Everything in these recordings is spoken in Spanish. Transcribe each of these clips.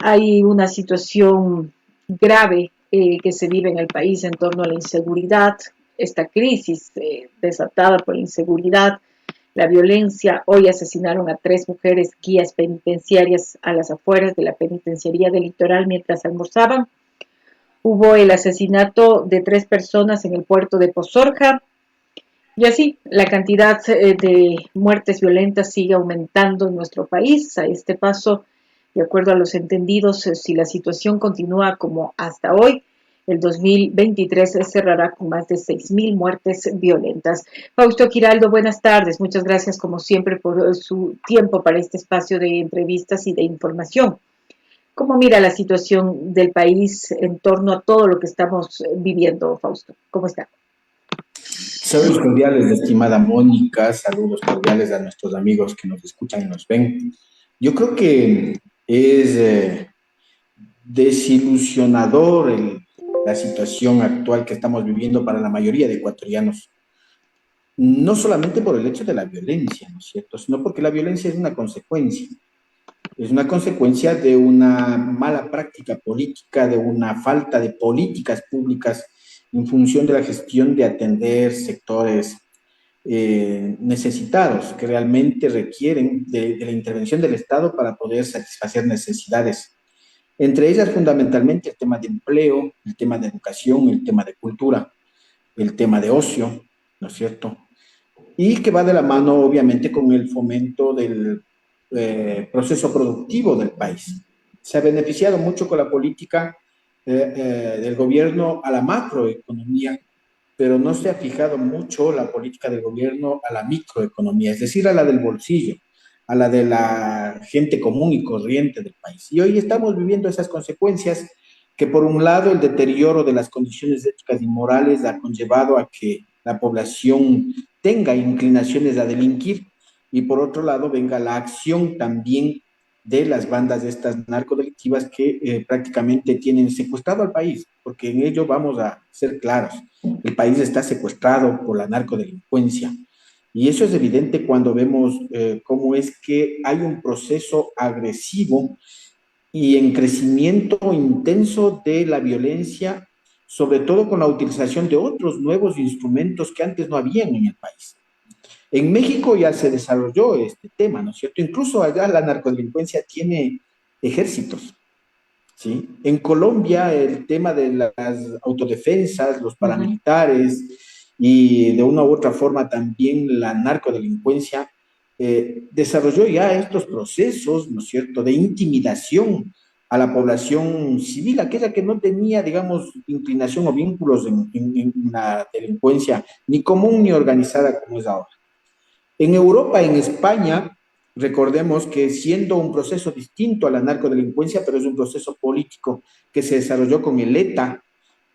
Hay una situación grave que se vive en el país en torno a la inseguridad, esta crisis desatada por la inseguridad, la violencia. Hoy asesinaron a 3 mujeres guías penitenciarias a las afueras de la penitenciaría del Litoral mientras almorzaban. Hubo el asesinato de 3 personas en el puerto de Pozorja. Y así, la cantidad de muertes violentas sigue aumentando en nuestro país. A este paso, de acuerdo a los entendidos, si la situación continúa como hasta hoy, el 2023 cerrará con más de 6.000 muertes violentas. Fausto Quiraldo, buenas tardes. Muchas gracias, como siempre, por su tiempo para este espacio de entrevistas y de información. ¿Cómo mira la situación del país en torno a todo lo que estamos viviendo, Fausto? ¿Cómo está? Saludos cordiales, estimada Mónica, saludos cordiales a nuestros amigos que nos escuchan y nos ven. Yo creo que es desilusionador la situación actual que estamos viviendo para la mayoría de ecuatorianos, no solamente por el hecho de la violencia, ¿no es cierto?, sino porque la violencia es una consecuencia de una mala práctica política, de una falta de políticas públicas en función de la gestión de atender sectores necesitados que realmente requieren de la intervención del Estado para poder satisfacer necesidades. Entre ellas, fundamentalmente, el tema de empleo, el tema de educación, el tema de cultura, el tema de ocio, ¿no es cierto? Y que va de la mano, obviamente, con el fomento del proceso productivo del país. Se ha beneficiado mucho con la política del gobierno a la macroeconomía, pero no se ha fijado mucho la política del gobierno a la microeconomía, es decir, a la del bolsillo, a la de la gente común y corriente del país. Y hoy estamos viviendo esas consecuencias que, por un lado, el deterioro de las condiciones éticas y morales ha conllevado a que la población tenga inclinaciones a delinquir, y por otro lado venga la acción también de las bandas estas narcodelictivas que prácticamente tienen secuestrado al país, porque en ello vamos a ser claros, el país está secuestrado por la narcodelincuencia. Y eso es evidente cuando vemos cómo es que hay un proceso agresivo y en crecimiento intenso de la violencia, sobre todo con la utilización de otros nuevos instrumentos que antes no habían en el país. En México ya se desarrolló este tema, ¿no es cierto? Incluso allá la narcodelincuencia tiene ejércitos, ¿sí? En Colombia el tema de las autodefensas, los paramilitares y de una u otra forma también la narcodelincuencia desarrolló ya estos procesos, ¿no es cierto?, de intimidación a la población civil, aquella que no tenía, digamos, inclinación o vínculos en la delincuencia ni común ni organizada como es ahora. En Europa, en España, recordemos que siendo un proceso distinto a la narcodelincuencia, pero es un proceso político que se desarrolló con el ETA,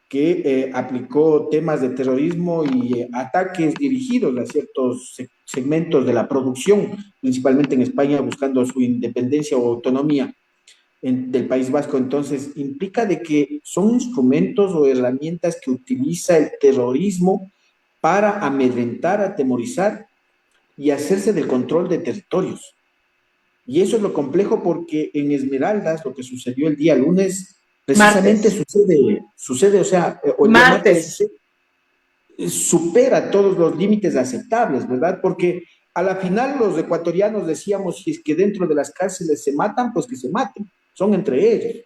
que aplicó temas de terrorismo y ataques dirigidos a ciertos segmentos de la producción, principalmente en España, buscando su independencia o autonomía del País Vasco. Entonces, implica de que son instrumentos o herramientas que utiliza el terrorismo para amedrentar, atemorizar y hacerse del control de territorios. Y eso es lo complejo porque en Esmeraldas, lo que sucedió el día lunes, precisamente Martes. sucede, o sea, o el día martes Martes. sucede, supera todos los límites aceptables, ¿verdad? Porque a la final los ecuatorianos decíamos, si es que dentro de las cárceles se matan, pues que se maten, son entre ellos.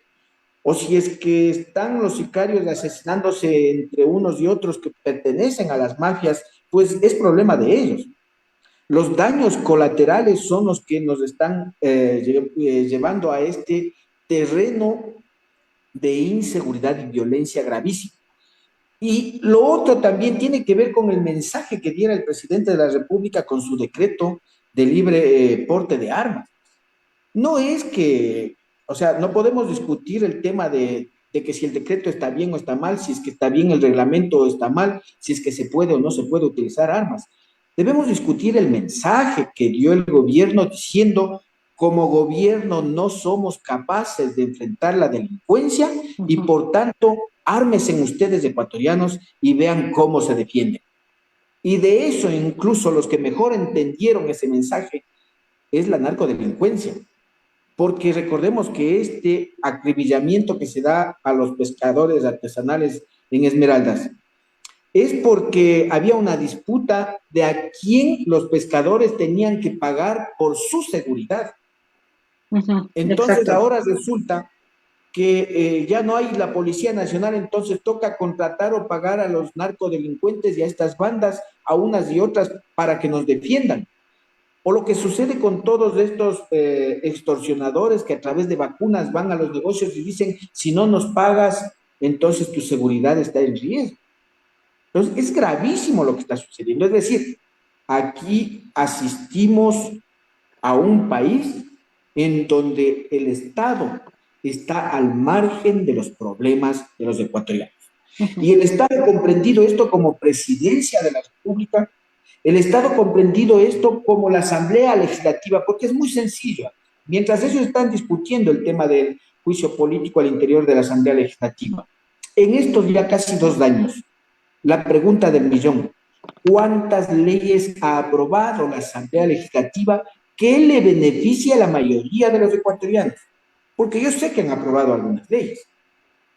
O si es que están los sicarios asesinándose entre unos y otros que pertenecen a las mafias, pues es problema de ellos. Los daños colaterales son los que nos están llevando a este terreno de inseguridad y violencia gravísima. Y lo otro también tiene que ver con el mensaje que diera el presidente de la República con su decreto de libre porte de armas. No es que, o sea, no podemos discutir el tema de que si el decreto está bien o está mal, si es que está bien el reglamento o está mal, si es que se puede o no se puede utilizar armas. Debemos discutir el mensaje que dio el gobierno diciendo, como gobierno no somos capaces de enfrentar la delincuencia y por tanto, ármense ustedes ecuatorianos y vean cómo se defienden. Y de eso incluso los que mejor entendieron ese mensaje es la narcodelincuencia. porque recordemos que este acribillamiento que se da a los pescadores artesanales en Esmeraldas es porque había una disputa de a quién los pescadores tenían que pagar por su seguridad. Ujú, Entonces exacto. ahora resulta que ya no hay la Policía Nacional, entonces toca contratar o pagar a los narcodelincuentes y a estas bandas, a unas y otras, para que nos defiendan. O lo que sucede con todos estos extorsionadores que a través de vacunas van a los negocios y dicen, si no nos pagas, entonces tu seguridad está en riesgo. Entonces, es gravísimo lo que está sucediendo. Es decir, aquí asistimos a un país en donde el Estado está al margen de los problemas de los ecuatorianos. Ujú. Y el Estado ha comprendido esto como presidencia de la República, el Estado ha comprendido esto como la Asamblea Legislativa, porque es muy sencillo. Mientras ellos están discutiendo el tema del juicio político al interior de la Asamblea Legislativa, en estos ya casi 2 años, la pregunta del millón, ¿cuántas leyes ha aprobado la Asamblea Legislativa que le beneficia a la mayoría de los ecuatorianos? Porque yo sé que han aprobado algunas leyes,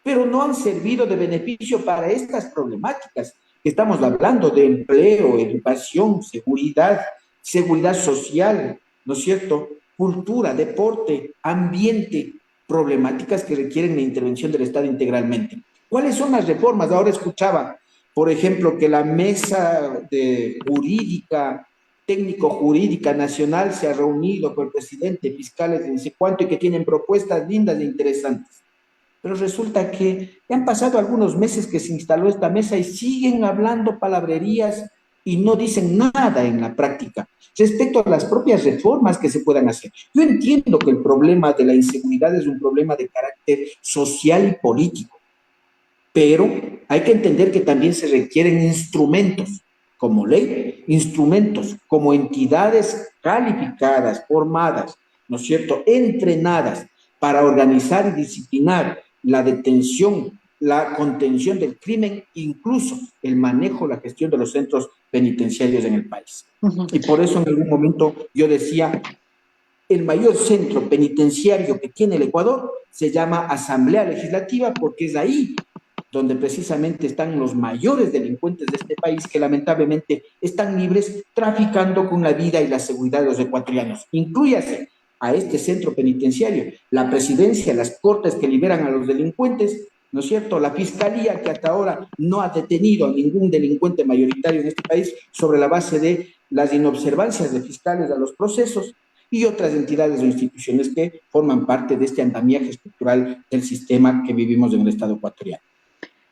pero no han servido de beneficio para estas problemáticas que estamos hablando de empleo, educación, seguridad, seguridad social, ¿no es cierto? Cultura, deporte, ambiente, problemáticas que requieren la intervención del Estado integralmente. ¿Cuáles son las reformas? Ahora escuchaba, por ejemplo, que la mesa de jurídica, técnico-jurídica nacional se ha reunido con el presidente, fiscales de no sé cuánto y que tienen propuestas lindas e interesantes. Pero resulta que ya han pasado algunos meses que se instaló esta mesa y siguen hablando palabrerías y no dicen nada en la práctica respecto a las propias reformas que se puedan hacer. Yo entiendo que el problema de la inseguridad es un problema de carácter social y político, pero hay que entender que también se requieren instrumentos como ley, instrumentos como entidades calificadas, formadas, ¿no es cierto?, entrenadas para organizar y disciplinar la detención, la contención del crimen, incluso el manejo, la gestión de los centros penitenciarios en el país. Ujú. Y por eso en algún momento yo decía, el mayor centro penitenciario que tiene el Ecuador se llama Asamblea Legislativa porque es ahí donde precisamente están los mayores delincuentes de este país que lamentablemente están libres traficando con la vida y la seguridad de los ecuatorianos. Inclúyase a este centro penitenciario la presidencia, las cortes que liberan a los delincuentes, ¿no es cierto? La fiscalía que hasta ahora no ha detenido a ningún delincuente mayoritario en este país sobre la base de las inobservancias de fiscales a los procesos y otras entidades o instituciones que forman parte de este andamiaje estructural del sistema que vivimos en el Estado ecuatoriano.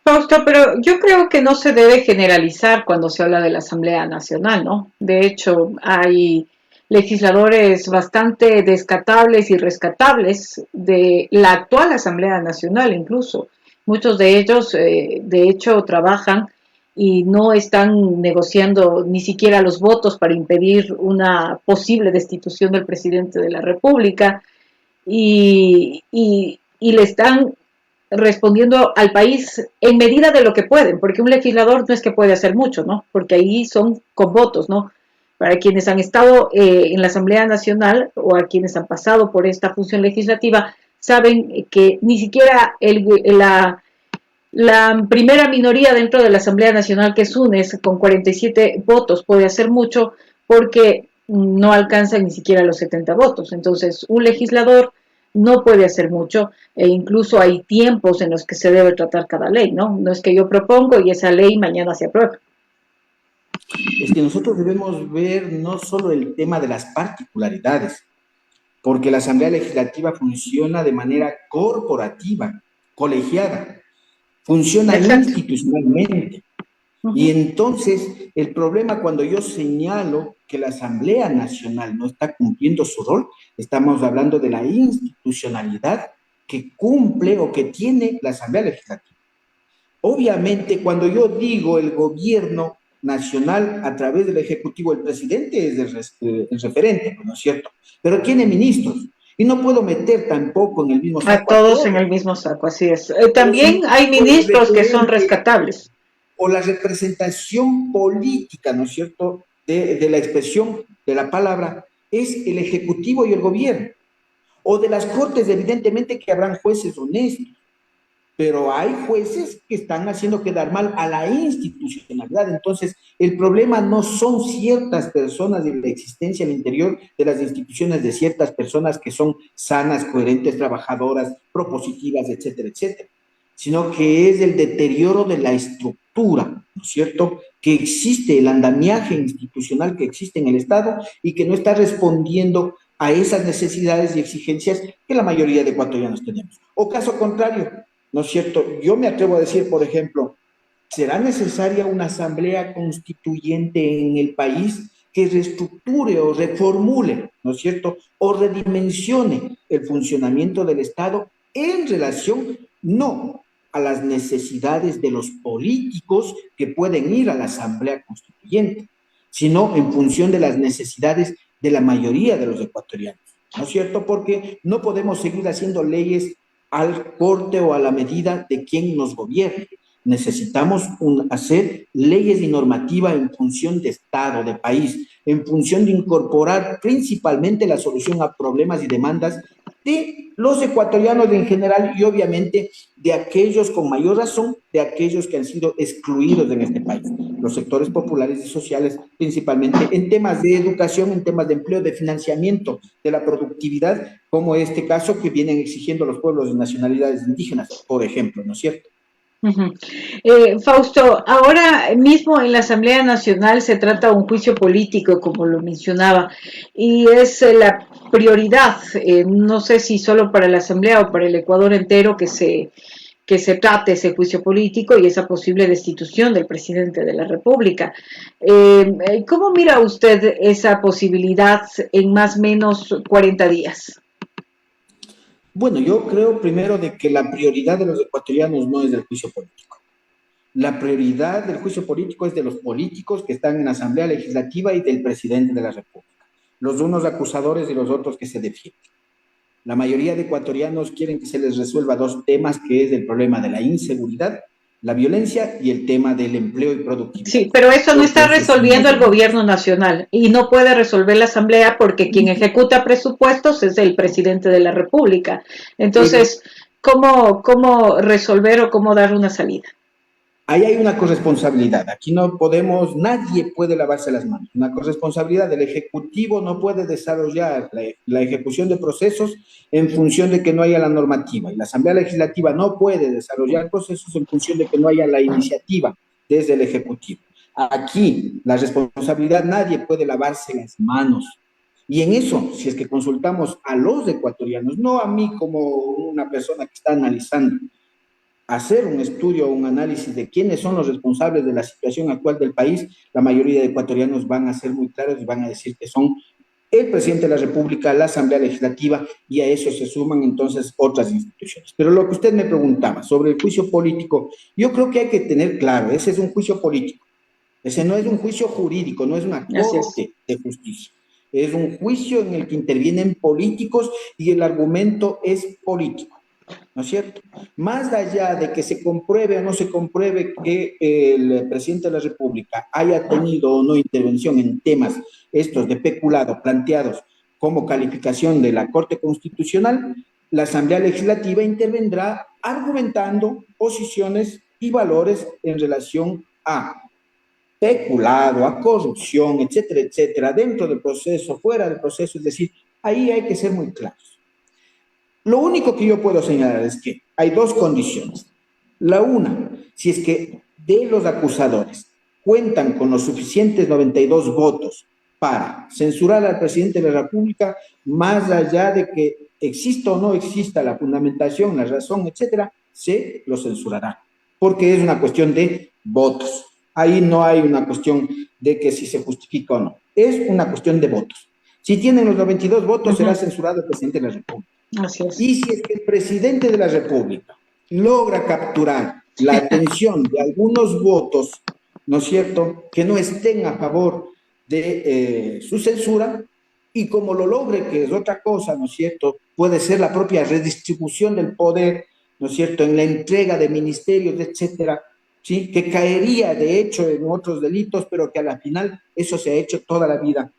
Fausto, pero yo creo que no se debe generalizar cuando se habla de la Asamblea Nacional, ¿no? De hecho, hay legisladores bastante descatables y rescatables de la actual Asamblea Nacional, incluso. Muchos de ellos, de hecho, trabajan y no están negociando ni siquiera los votos para impedir una posible destitución del presidente de la República y le están respondiendo al país en medida de lo que pueden, porque un legislador no es que puede hacer mucho, ¿no? Porque ahí son con votos, ¿no? Para quienes han estado en la Asamblea Nacional o a quienes han pasado por esta función legislativa, saben que ni siquiera la primera minoría dentro de la Asamblea Nacional, que es UNES, con 47 votos, puede hacer mucho porque no alcanza ni siquiera los 70 votos. Entonces, un legislador no puede hacer mucho e incluso hay tiempos en los que se debe tratar cada ley, ¿no? No es que yo propongo y esa ley mañana se apruebe. Es que nosotros debemos ver no solo el tema de las particularidades, porque la Asamblea Legislativa funciona de manera corporativa, colegiada, funciona Exacto. institucionalmente. Uh Y -huh. entonces el problema cuando yo señalo que la Asamblea Nacional no está cumpliendo su rol, estamos hablando de la institucionalidad que cumple o que tiene la Asamblea Legislativa. Obviamente, cuando yo digo el gobierno nacional a través del Ejecutivo, el presidente es el referente, ¿no es cierto? Pero tiene ministros y no puedo meter tampoco en el mismo A saco a todos en todos. el mismo saco, así es. Pero También si yo hay digo el ministros que son referente rescatables. o la representación política, ¿no es cierto?, de la expresión de la palabra, es el Ejecutivo y el gobierno. O de las Cortes, evidentemente que habrán jueces honestos, pero hay jueces que están haciendo quedar mal a la institucionalidad. Entonces, el problema no son ciertas personas de la existencia al interior de las instituciones de ciertas personas que son sanas, coherentes, trabajadoras, propositivas, etcétera, etcétera, sino que es el deterioro de la estructura, ¿no es cierto?, que existe, el andamiaje institucional que existe en el Estado y que no está respondiendo a esas necesidades y exigencias que la mayoría de ecuatorianos tenemos. O caso contrario, ¿no es cierto? Yo me atrevo a decir, por ejemplo, ¿será necesaria una asamblea constituyente en el país que reestructure o reformule, ¿no es cierto?, o redimensione el funcionamiento del Estado en relación no a las necesidades de los políticos que pueden ir a la asamblea constituyente, sino en función de las necesidades de la mayoría de los ecuatorianos, ¿no es cierto? Porque no podemos seguir haciendo leyes al corte o a la medida de quien nos gobierne. Necesitamos hacer leyes y normativa en función de Estado, de país, en función de incorporar principalmente la solución a problemas y demandas de los ecuatorianos en general y obviamente de aquellos con mayor razón, de aquellos que han sido excluidos en este país, los sectores populares y sociales, principalmente en temas de educación, en temas de empleo, de financiamiento, de la productividad, como este caso que vienen exigiendo los pueblos de nacionalidades indígenas, por ejemplo, ¿no es cierto? Uh-huh. Fausto, ahora mismo en la Asamblea Nacional se trata un juicio político, como lo mencionaba, y es la prioridad, no sé si solo para la Asamblea o para el Ecuador entero, que se trate ese juicio político y esa posible destitución del presidente de la República. ¿Cómo mira usted esa posibilidad en más o menos 40 días? Bueno, yo creo primero de que la prioridad de los ecuatorianos no es el juicio político. La prioridad del juicio político es de los políticos que están en la Asamblea Legislativa y del presidente de la República. Los unos acusadores y los otros que se defienden. La mayoría de ecuatorianos quieren que se les resuelva dos temas, que es el problema de la inseguridad, la violencia y el tema del empleo y productividad. Sí, pero eso no Porque está eso es resolviendo el gobierno nacional y no puede resolver la Asamblea porque quien ejecuta presupuestos es el presidente de la República. Entonces, ¿cómo resolver o cómo dar una salida? Ahí hay una corresponsabilidad. Aquí no podemos, nadie puede lavarse las manos. Una corresponsabilidad del Ejecutivo no puede desarrollar la ejecución de procesos en función de que no haya la normativa. Y la Asamblea Legislativa no puede desarrollar procesos en función de que no haya la iniciativa desde el Ejecutivo. Aquí, la responsabilidad, nadie puede lavarse las manos. Y en eso, si es que consultamos a los ecuatorianos, no a mí como una persona que está analizando, hacer un estudio o un análisis de quiénes son los responsables de la situación actual del país, la mayoría de ecuatorianos van a ser muy claros y van a decir que son el presidente de la República, la Asamblea Legislativa, y a eso se suman entonces otras instituciones. Pero lo que usted me preguntaba sobre el juicio político, yo creo que hay que tener claro, ese es un juicio político, ese no es un juicio jurídico, no es una Así es. corte de justicia. Es un juicio en el que intervienen políticos y el argumento es político, ¿no es cierto? Más allá de que se compruebe o no se compruebe que el presidente de la República haya tenido o no intervención en temas estos de peculado planteados como calificación de la Corte Constitucional, la Asamblea Legislativa intervendrá argumentando posiciones y valores en relación a peculado, a corrupción, etcétera, etcétera, dentro del proceso, fuera del proceso, es decir, ahí hay que ser muy claros. Lo único que yo puedo señalar es que hay dos condiciones. La una, si es que de los acusadores cuentan con los suficientes 92 votos para censurar al presidente de la República, más allá de que exista o no exista la fundamentación, la razón, etcétera, se lo censurará, porque es una cuestión de votos. Ahí no hay una cuestión de que si se justifica o no, es una cuestión de votos. Si tienen los 92 votos, será censurado el presidente de la República. Así es. Y si es que el presidente de la República logra capturar la atención de algunos votos, ¿no es cierto?, que no estén a favor de su censura, y como lo logre, que es otra cosa, ¿no es cierto?, puede ser la propia redistribución del poder, ¿no es cierto?, en la entrega de ministerios, etcétera, ¿sí?, que caería de hecho en otros delitos, pero que a la final eso se ha hecho toda la vida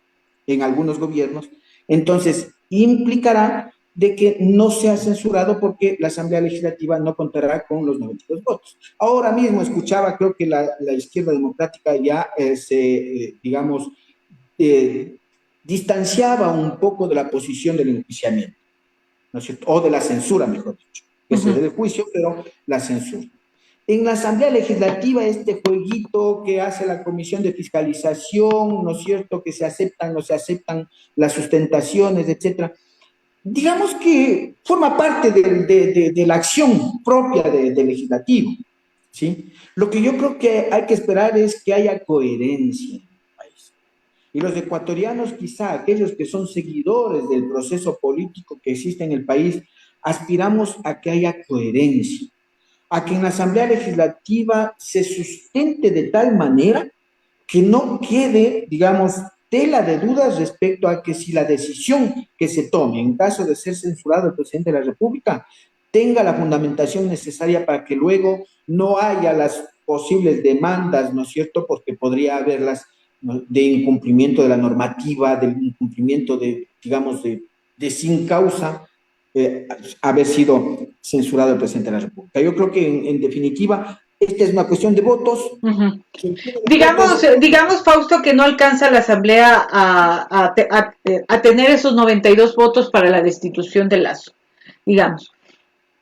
en algunos gobiernos, entonces implicará de que no sea censurado porque la Asamblea Legislativa no contará con los 92 votos. Ahora mismo escuchaba, creo que la izquierda democrática ya digamos, eh, distanciaba un poco de la posición del enjuiciamiento, ¿no es cierto? O de la censura, mejor dicho, que se dé el juicio, pero la censura. En la Asamblea Legislativa, este jueguito que hace la Comisión de Fiscalización, ¿no es cierto?, que se aceptan, no se aceptan las sustentaciones, etcétera, digamos que forma parte de la acción propia del legislativo, ¿sí? Lo que yo creo que hay que esperar es que haya coherencia en el país. Y los ecuatorianos, quizá aquellos que son seguidores del proceso político que existe en el país, aspiramos a que haya coherencia, a que en la Asamblea Legislativa se sustente de tal manera que no quede, digamos, tela de dudas respecto a que si la decisión que se tome en caso de ser censurado el presidente de la República tenga la fundamentación necesaria para que luego no haya las posibles demandas, ¿no es cierto?, porque podría haberlas, ¿no?, de incumplimiento de la normativa, del incumplimiento de, digamos, de sin causa, haber sido censurado el presidente de la República. Yo creo que en definitiva esta es una cuestión de votos. Digamos, Fausto, que no alcanza la Asamblea a tener esos 92 votos para la destitución de Lazo, digamos,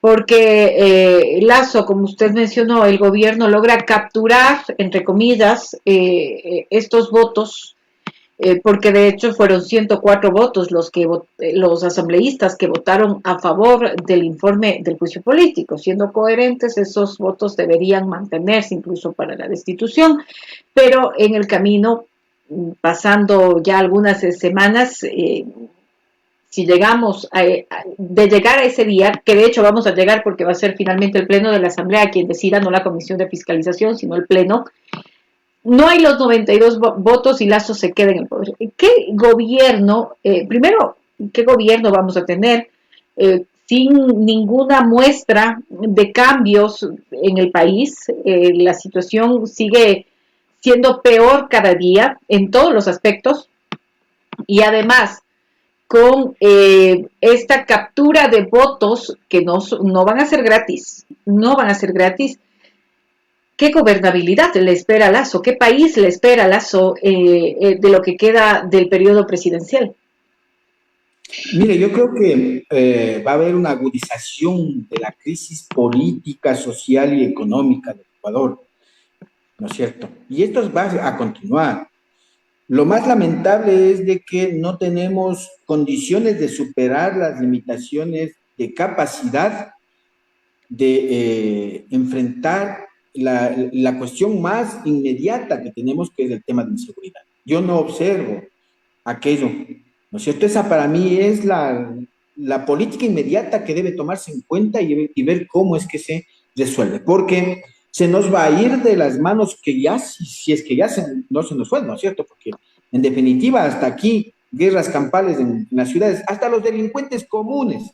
porque Lazo, como usted mencionó, el gobierno logra capturar, entre comillas, estos votos, porque de hecho fueron 104 votos los asambleístas que votaron a favor del informe del juicio político. Siendo coherentes, esos votos deberían mantenerse incluso para la destitución, pero en el camino, pasando ya algunas semanas, si llegamos de llegar a ese día, que de hecho vamos a llegar porque va a ser finalmente el pleno de la Asamblea quien decida, no la comisión de fiscalización, sino el pleno, no hay los 92 votos y Lazo se queda en el poder. ¿Qué gobierno, primero, qué gobierno vamos a tener sin ninguna muestra de cambios en el país? La situación sigue siendo peor cada día en todos los aspectos y además con esta captura de votos que no van a ser gratis, no van a ser gratis. ¿Qué gobernabilidad le espera a Lazo? ¿Qué país le espera a Lazo de lo que queda del periodo presidencial? Mire, yo creo que va a haber una agudización de la crisis política, social y económica de Ecuador, ¿no es cierto? Y esto va a continuar. Lo más lamentable es de que no tenemos condiciones de superar las limitaciones de capacidad de enfrentar la cuestión más inmediata que tenemos, que es el tema de inseguridad. Yo no observo aquello, ¿no es cierto? Esa para mí es la política inmediata que debe tomarse en cuenta y ver cómo es que se resuelve, porque se nos va a ir de las manos que ya, si es que ya no se nos fue, ¿no es cierto? Porque en definitiva hasta aquí guerras campales en las ciudades, hasta los delincuentes comunes,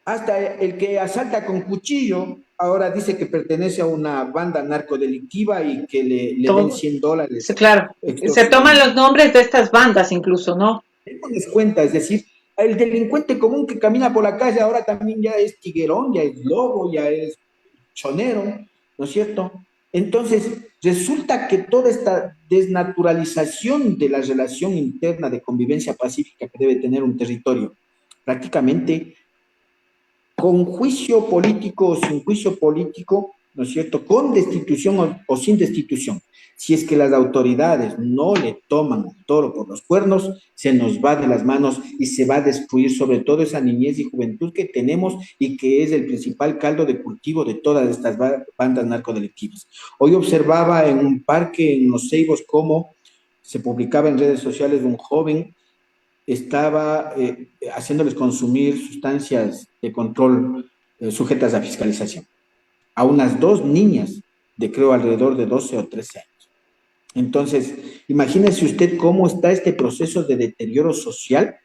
hasta el que asalta con cuchillo, ahora dice que pertenece a una banda narcodelictiva y que le den $100. Sí, claro, se toman los nombres de estas bandas incluso, ¿no? Démonos cuenta, es decir, el delincuente común que camina por la calle ahora también ya es tiguerón, ya es lobo, ya es chonero, ¿no es cierto? Entonces, resulta que toda esta desnaturalización de la relación interna de convivencia pacífica que debe tener un territorio, prácticamente con juicio político o sin juicio político, ¿no es cierto?, con destitución o sin destitución. Si es que las autoridades no le toman el toro por los cuernos, se nos va de las manos y se va a destruir sobre todo esa niñez y juventud que tenemos y que es el principal caldo de cultivo de todas estas bandas narcodelictivas. Hoy observaba en un parque en Los Ceibos cómo se publicaba en redes sociales un joven estaba haciéndoles consumir sustancias de control sujetas a fiscalización a unas dos niñas de creo alrededor de 12 o 13 años. Entonces, imagínese usted cómo está este proceso de deterioro social,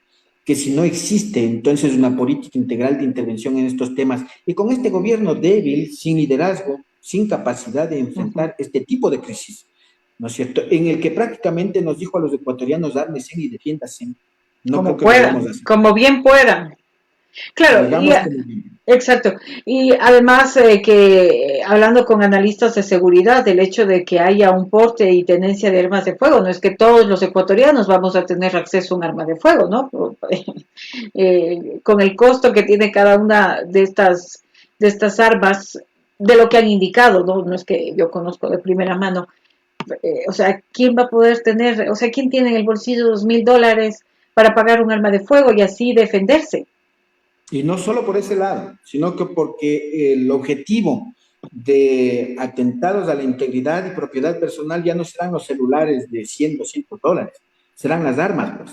que si no existe entonces una política integral de intervención en estos temas, y con este gobierno débil, sin liderazgo, sin capacidad de enfrentar este tipo de crisis, ¿no es cierto?, en el que prácticamente nos dijo a los ecuatorianos, ármense y defiéndase. No como creo que lo puedan, vayamos a hacer. como bien puedan. Claro, Digamos como... exacto. Y además hablando con analistas de seguridad, el hecho de que haya un porte y tenencia de armas de fuego, no es que todos los ecuatorianos vamos a tener acceso a un arma de fuego, ¿no? Con el costo que tiene cada una de estas armas, de lo que han indicado, ¿no? No es que yo conozco de primera mano. O sea, ¿quién va a poder tener, o sea, quién tiene en el bolsillo $2,000 para pagar un arma de fuego y así defenderse? Y no solo por ese lado, sino que porque el objetivo de atentados a la integridad y propiedad personal ya no serán los celulares de 100, $200, serán las armas, pues.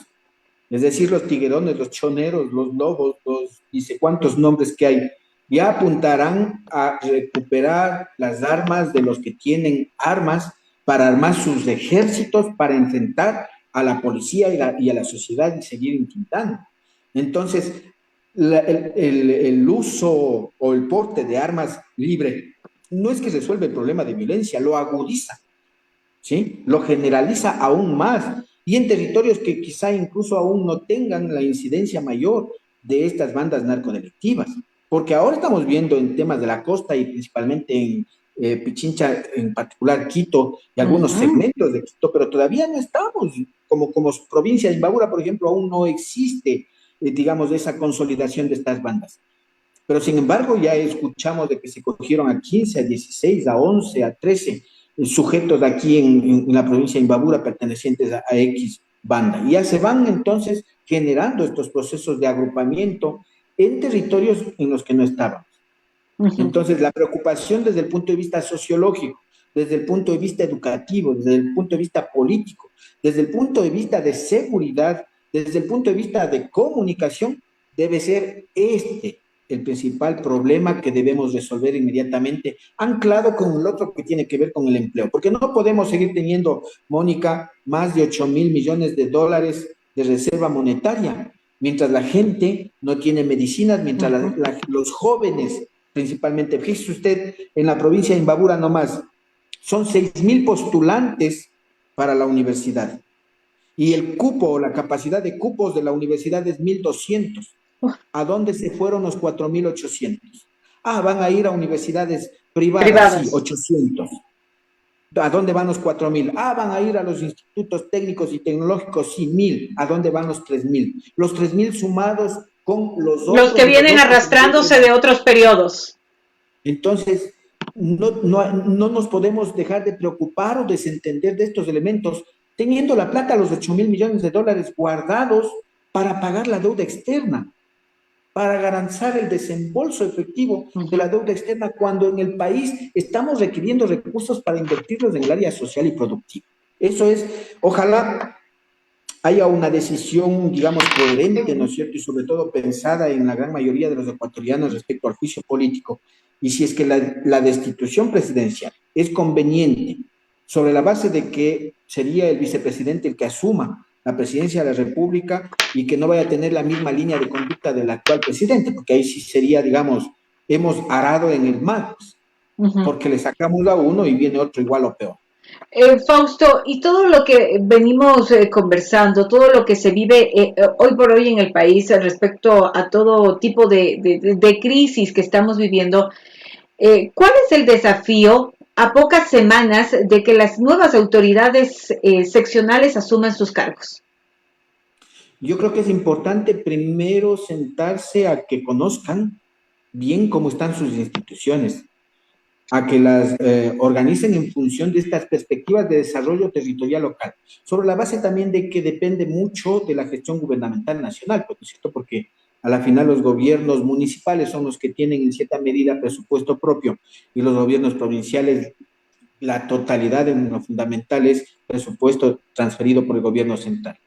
Es decir, los tiguerones, los choneros, los lobos, los ni sé cuántos nombres que hay, ya apuntarán a recuperar las armas de los que tienen armas para armar sus ejércitos, para enfrentar a la policía y a la sociedad y seguir intentando. Entonces, el uso o el porte de armas libre no es que resuelva el problema de violencia, lo agudiza, ¿sí? Lo generaliza aún más. Y en territorios que quizá incluso aún no tengan la incidencia mayor de estas bandas narcodelictivas. Porque ahora estamos viendo en temas de la costa y principalmente en Pichincha, en particular Quito y Uh algunos -huh. segmentos de Quito, pero todavía no estamos, como provincia de Imbabura, por ejemplo, aún no existe, digamos, esa consolidación de estas bandas. Pero sin embargo, ya escuchamos de que se cogieron a 15, a 16, a 11, a 13 sujetos de aquí en la provincia de Imbabura pertenecientes a X banda. Y ya se van entonces generando estos procesos de agrupamiento en territorios en los que no estaban. Uh -huh. Entonces, la preocupación desde el punto de vista sociológico, desde el punto de vista educativo, desde el punto de vista político, desde el punto de vista de seguridad, desde el punto de vista de comunicación, debe ser el principal problema que debemos resolver inmediatamente, anclado con el otro que tiene que ver con el empleo, porque no podemos seguir teniendo, Mónica, más de 8,000 millones de dólares de reserva monetaria, mientras la gente no tiene medicinas, mientras Uh -huh. los jóvenes principalmente. Fíjese usted, en la provincia de Imbabura nomás, son 6,000 postulantes para la universidad. Y el cupo, la capacidad de cupos de la universidad es 1,200. ¿A dónde se fueron los 4,800? Ah, van a ir a universidades privadas, sí, Privadas. 800. ¿A dónde van los 4,000? Ah, van a ir a los institutos técnicos y tecnológicos, sí, 1,000. ¿A dónde van los 3,000? Los 3,000 sumados con los Los otros que de los vienen otros arrastrándose de otros periodos. entonces, no nos podemos dejar de preocupar o desentender de estos elementos, teniendo la plata, los 8,000 millones de dólares guardados para pagar la deuda externa, para garantizar el desembolso efectivo Uh de la -huh. deuda externa, cuando en el país estamos requiriendo recursos para invertirlos en el área social y productiva. Eso es, ojalá haya una decisión, digamos, coherente, ¿no es cierto? Y sobre todo pensada en la gran mayoría de los ecuatorianos respecto al juicio político. Y si es que la destitución presidencial es conveniente, sobre la base de que sería el vicepresidente el que asuma la presidencia de la República y que no vaya a tener la misma línea de conducta del actual presidente, porque ahí sí sería, digamos, hemos arado en el mar, Uh -huh. porque le sacamos a uno y viene otro igual o peor. Fausto, y todo lo que venimos conversando, todo lo que se vive hoy por hoy en el país respecto a todo tipo de crisis que estamos viviendo, ¿cuál es el desafío a pocas semanas de que las nuevas autoridades seccionales asuman sus cargos? Yo creo que es importante primero sentarse a que conozcan bien cómo están sus instituciones, a que las organicen en función de estas perspectivas de desarrollo territorial local, sobre la base también de que depende mucho de la gestión gubernamental nacional, ¿por cierto? Porque a la final los gobiernos municipales son los que tienen en cierta medida presupuesto propio y los gobiernos provinciales, la totalidad de lo fundamental es presupuesto transferido por el gobierno central.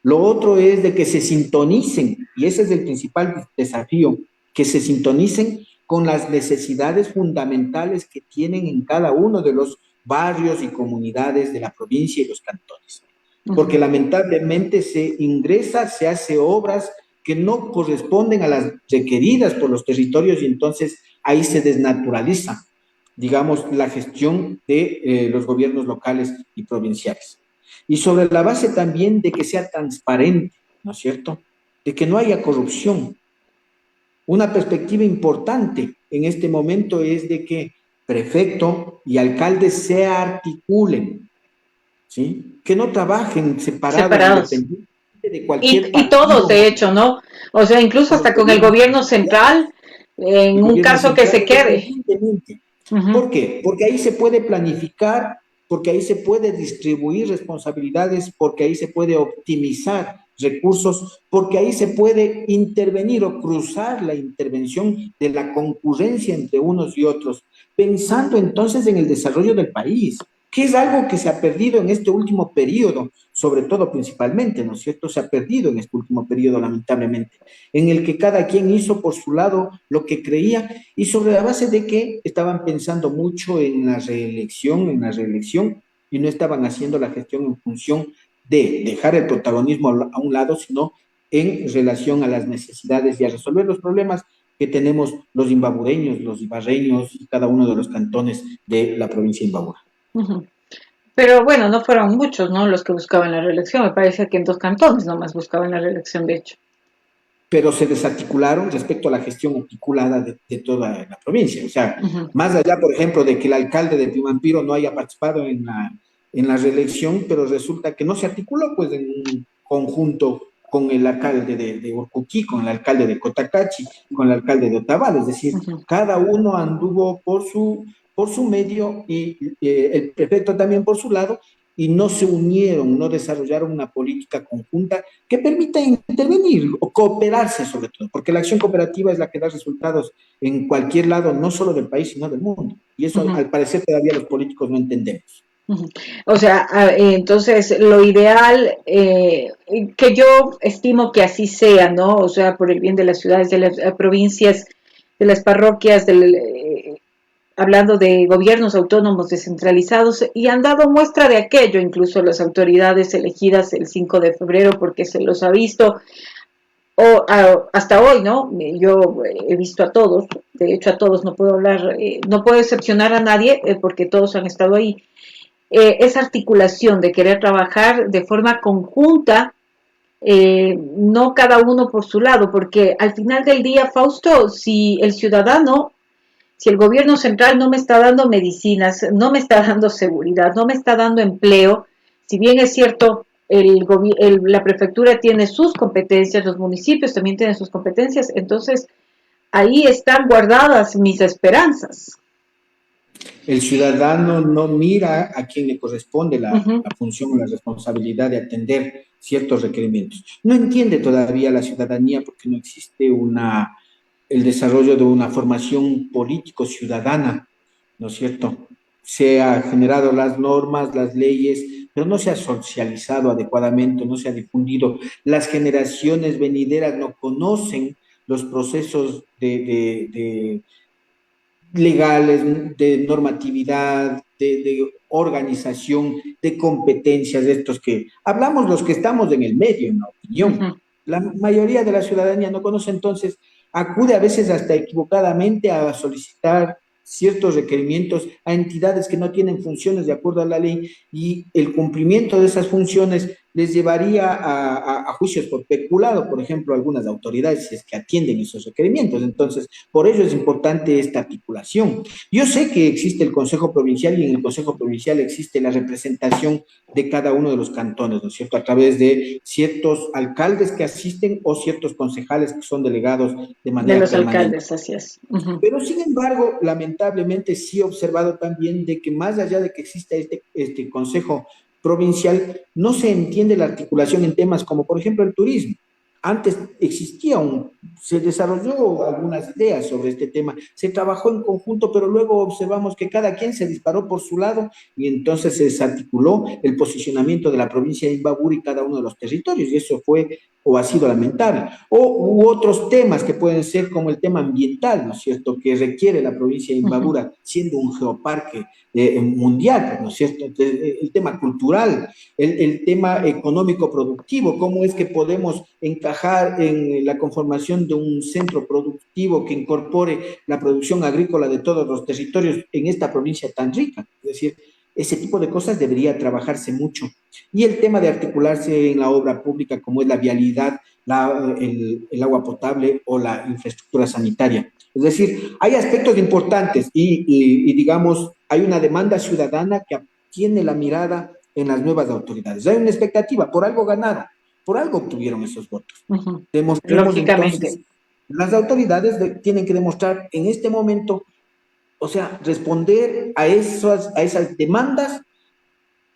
Lo otro es de que se sintonicen, y ese es el principal desafío, que se sintonicen con las necesidades fundamentales que tienen en cada uno de los barrios y comunidades de la provincia y los cantones. Uh Porque -huh. lamentablemente se ingresa, se hace obras que no corresponden a las requeridas por los territorios y entonces ahí se desnaturaliza, digamos, la gestión de los gobiernos locales y provinciales. Y sobre la base también de que sea transparente, ¿no es cierto? De que no haya corrupción, Una perspectiva importante en este momento es de que prefecto y alcalde se articulen, ¿sí? Que no trabajen separados, separados. independientemente de cualquier Y todos, partido, de hecho, ¿no? O sea, incluso los hasta con el gobiernos gobierno territoriales, central, en el un gobierno caso que central, se quede. independientemente. Uh-huh. ¿Por qué? Porque ahí se puede planificar, porque ahí se puede distribuir responsabilidades, porque ahí se puede optimizar recursos, porque ahí se puede intervenir o cruzar la intervención de la concurrencia entre unos y otros, pensando entonces en el desarrollo del país, que es algo que se ha perdido en este último periodo, sobre todo principalmente, ¿no es cierto? Se ha perdido en este último periodo, lamentablemente, en el que cada quien hizo por su lado lo que creía y sobre la base de que estaban pensando mucho en la reelección, y no estaban haciendo la gestión en función de dejar el protagonismo a un lado, sino en relación a las necesidades y a resolver los problemas que tenemos los imbabureños, los ibarreños y cada uno de los cantones de la provincia de Imbabura. Uh-huh. Pero bueno, no fueron muchos, ¿no? Los que buscaban la reelección. Me parece que en 2 cantones nomás buscaban la reelección, de hecho. Pero se desarticularon respecto a la gestión articulada de toda la provincia. O sea, Uh-huh. más allá, por ejemplo, de que el alcalde de Pimampiro no haya participado en la reelección, pero resulta que no se articuló pues en un conjunto con el alcalde de Urcuquí, con el alcalde de Cotacachi, con el alcalde de Otavalo. Es decir, Uh-huh. cada uno anduvo por su medio y el prefecto también por su lado, y no se unieron, no desarrollaron una política conjunta que permita intervenir o cooperarse sobre todo, porque la acción cooperativa es la que da resultados en cualquier lado, no solo del país, sino del mundo. Y eso Uh-huh. al parecer todavía los políticos no entendemos. Uh-huh. O sea, entonces lo ideal, que yo estimo que así sea, ¿no? O sea, por el bien de las ciudades, de las provincias, de las parroquias, hablando de gobiernos autónomos descentralizados, y han dado muestra de aquello, incluso las autoridades elegidas el 5 de febrero, porque se los ha visto, hasta hoy, ¿no? Yo he visto a todos, de hecho a todos, no puedo hablar, no puedo excepcionar a nadie, porque todos han estado ahí. Esa articulación de querer trabajar de forma conjunta, no cada uno por su lado, porque al final del día, Fausto, si el ciudadano, si el gobierno central no me está dando medicinas, no me está dando seguridad, no me está dando empleo, si bien es cierto, la prefectura tiene sus competencias, los municipios también tienen sus competencias, entonces ahí están guardadas mis esperanzas. El ciudadano no mira a quien le corresponde Uh-huh. la función o la responsabilidad de atender ciertos requerimientos. No entiende todavía la ciudadanía porque no existe el desarrollo de una formación político-ciudadana, ¿no es cierto? Se han generado las normas, las leyes, pero no se ha socializado adecuadamente, no se ha difundido. Las generaciones venideras no conocen los procesos legales, de normatividad, de organización, de competencias, de estos que hablamos los que estamos en el medio, en la opinión. Uh-huh. La mayoría de la ciudadanía no conoce, entonces acude a veces hasta equivocadamente a solicitar ciertos requerimientos a entidades que no tienen funciones de acuerdo a la ley, y el cumplimiento de esas funciones les llevaría a juicios por peculado, por ejemplo, algunas autoridades si es que atienden esos requerimientos. Entonces, por ello es importante esta articulación. Yo sé que existe el Consejo Provincial, y en el Consejo Provincial existe la representación de cada uno de los cantones, ¿no es cierto? A través de ciertos alcaldes que asisten o ciertos concejales que son delegados de De manera los permanente. alcaldes, así es. Uh-huh. Pero sin embargo, lamentablemente sí he observado también de que más allá de que exista este Consejo Provincial, no se entiende la articulación en temas como por ejemplo el turismo. Antes se desarrolló algunas ideas sobre este tema, se trabajó en conjunto, pero luego observamos que cada quien se disparó por su lado, y entonces se desarticuló el posicionamiento de la provincia de Imbabura y cada uno de los territorios, y eso fue o ha sido lamentable. U otros temas que pueden ser como el tema ambiental, ¿no es cierto?, que requiere la provincia de Uh-huh. Imbabura, siendo un geoparque mundial, ¿no es cierto? Entonces, el tema cultural, el tema económico productivo, cómo es que podemos encajar en la conformación de un centro productivo que incorpore la producción agrícola de todos los territorios en esta provincia tan rica. Es decir, Ese tipo de cosas debería trabajarse mucho. Y el tema de articularse en la obra pública, como es la vialidad, el agua potable o la infraestructura sanitaria. Es decir, hay aspectos importantes y, digamos, hay una demanda ciudadana que tiene la mirada en las nuevas autoridades. Hay una expectativa, por algo ganaron, por algo obtuvieron esos votos. Demostremos entonces, Lógicamente. las autoridades tienen que demostrar en este momento, o sea, responder a esas demandas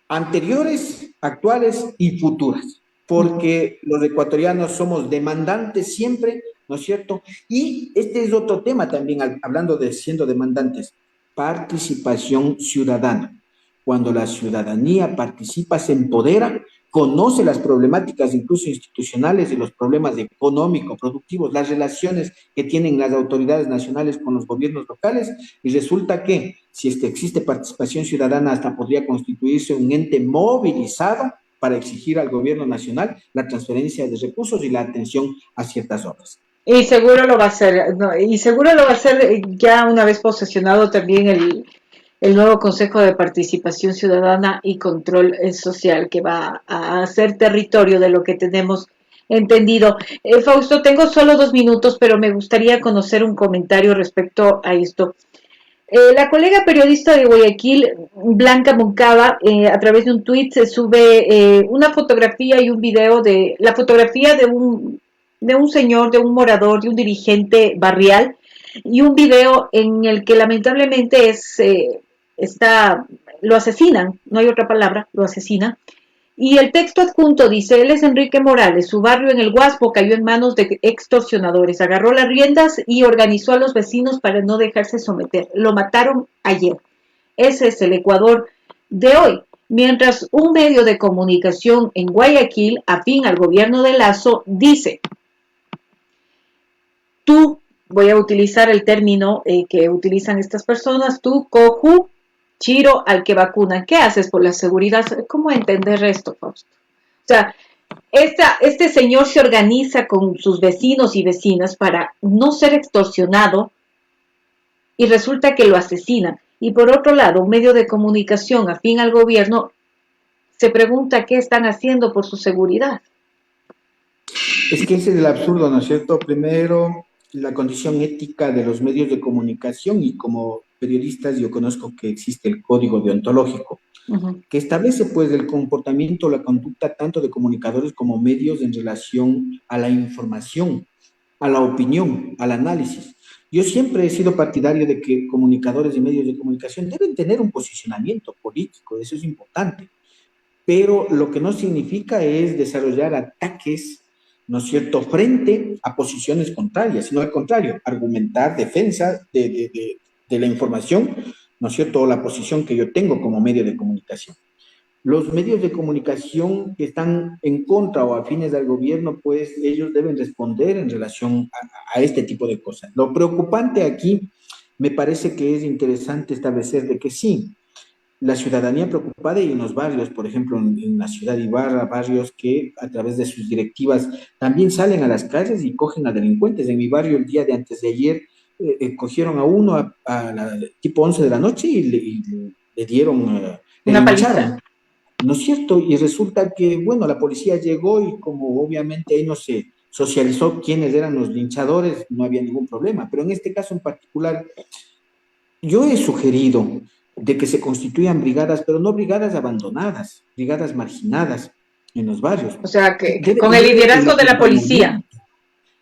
anteriores, actuales y futuras, porque los ecuatorianos somos demandantes siempre, ¿no es cierto? Y este es otro tema también, hablando de siendo demandantes, participación ciudadana. Cuando la ciudadanía participa, se empodera, conoce las problemáticas incluso institucionales y los problemas económicos, productivos, las relaciones que tienen las autoridades nacionales con los gobiernos locales, y resulta que si existe participación ciudadana, hasta podría constituirse un ente movilizado para exigir al gobierno nacional la transferencia de recursos y la atención a ciertas obras. Y seguro lo va a hacer, no, y seguro lo va a hacer ya una vez posesionado también el nuevo Consejo de Participación Ciudadana y Control Social, que va a hacer territorio de lo que tenemos entendido. Fausto, tengo solo 2 minutos, pero me gustaría conocer un comentario respecto a esto. La colega periodista de Guayaquil, Blanca Moncada, a través de un tuit se sube una fotografía y un video de la fotografía de un señor, de un morador, de un dirigente barrial, y un video en el que lamentablemente lo asesinan, no hay otra palabra, lo asesinan. Y el texto adjunto dice, él es Enrique Morales, su barrio en el Guaspo cayó en manos de extorsionadores, agarró las riendas y organizó a los vecinos para no dejarse someter. Lo mataron ayer. Ese es el Ecuador de hoy. Mientras un medio de comunicación en Guayaquil, afín al gobierno de Lazo, dice, tú, voy a utilizar el término que utilizan estas personas, tú, coju, chiro al que vacunan. ¿Qué haces por la seguridad? ¿Cómo entender esto, Fausto? O sea, este señor se organiza con sus vecinos y vecinas para no ser extorsionado y resulta que lo asesinan. Y por otro lado, un medio de comunicación afín al gobierno se pregunta qué están haciendo por su seguridad. Es que ese es el absurdo, ¿no es cierto? Primero, la condición ética de los medios de comunicación, y como periodistas yo conozco que existe el código deontológico, que establece pues el comportamiento, la conducta tanto de comunicadores como medios en relación a la información, a la opinión, al análisis. Yo siempre he sido partidario de que comunicadores y medios de comunicación deben tener un posicionamiento político, eso es importante, pero lo que no significa es desarrollar ataques, ¿no es cierto?, frente a posiciones contrarias, sino al contrario, argumentar defensa de la información, ¿no es cierto?, o la posición que yo tengo como medio de comunicación. Los medios de comunicación que están en contra o afines al gobierno, pues ellos deben responder en relación a este tipo de cosas. Lo preocupante aquí me parece que es interesante establecer de que sí, la ciudadanía preocupada, y en los barrios, por ejemplo, en la ciudad de Ibarra, barrios que a través de sus directivas también salen a las calles y cogen a delincuentes. En mi barrio el día de antes de ayer cogieron a uno tipo 11 de la noche le dieron, le Una paliza. lincharon, ¿no es cierto? Y resulta que, bueno, la policía llegó y como obviamente ahí no se socializó quiénes eran los linchadores, no había ningún problema. Pero en este caso en particular, yo he sugerido de que se constituyan brigadas, pero no brigadas abandonadas, brigadas marginadas en los barrios. O sea, que Debe con el tener el liderazgo de la policía. acompañamiento,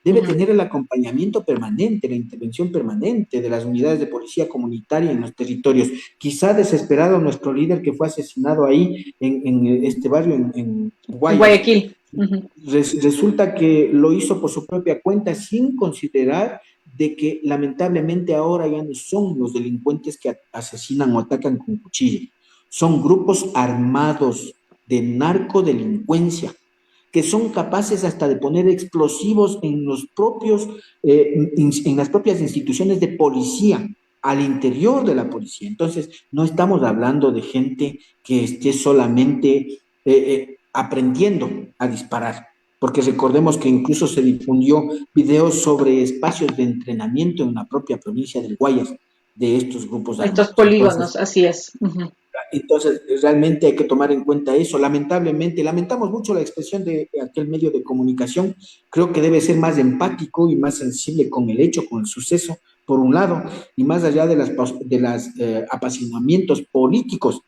debe tener el acompañamiento permanente, la intervención permanente de las unidades de policía comunitaria en los territorios. Quizá desesperado nuestro líder que fue asesinado ahí en este barrio, en En Guayas. Guayaquil. Resulta que lo hizo por su propia cuenta sin considerar de que lamentablemente ahora ya no son los delincuentes que asesinan o atacan con cuchillo, son grupos armados de narcodelincuencia que son capaces hasta de poner explosivos en los propios, en las propias instituciones de policía, al interior de la policía. Entonces, no estamos hablando de gente que esté solamente aprendiendo a disparar, porque recordemos que incluso se difundió videos sobre espacios de entrenamiento en la propia provincia del Guayas de estos grupos Estos armados. Entonces, polígonos, así es. Entonces, realmente hay que tomar en cuenta eso. Lamentablemente, lamentamos mucho la expresión de aquel medio de comunicación. Creo que debe ser más empático y más sensible con el hecho, con el suceso, por un lado, y más allá de las apasionamientos políticos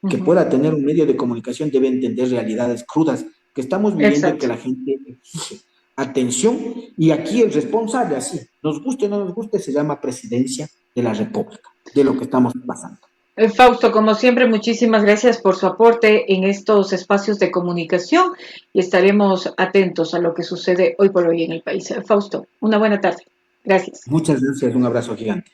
que Ujú. pueda tener un medio de comunicación, debe entender realidades crudas que estamos viviendo y que Exacto. la gente exige atención. Y aquí el responsable, así, nos guste o no nos guste, se llama Presidencia de la República, de lo que estamos pasando. Fausto, como siempre, muchísimas gracias por su aporte en estos espacios de comunicación y estaremos atentos a lo que sucede hoy por hoy en el país. Fausto, una buena tarde. Gracias. Muchas gracias, un abrazo gigante.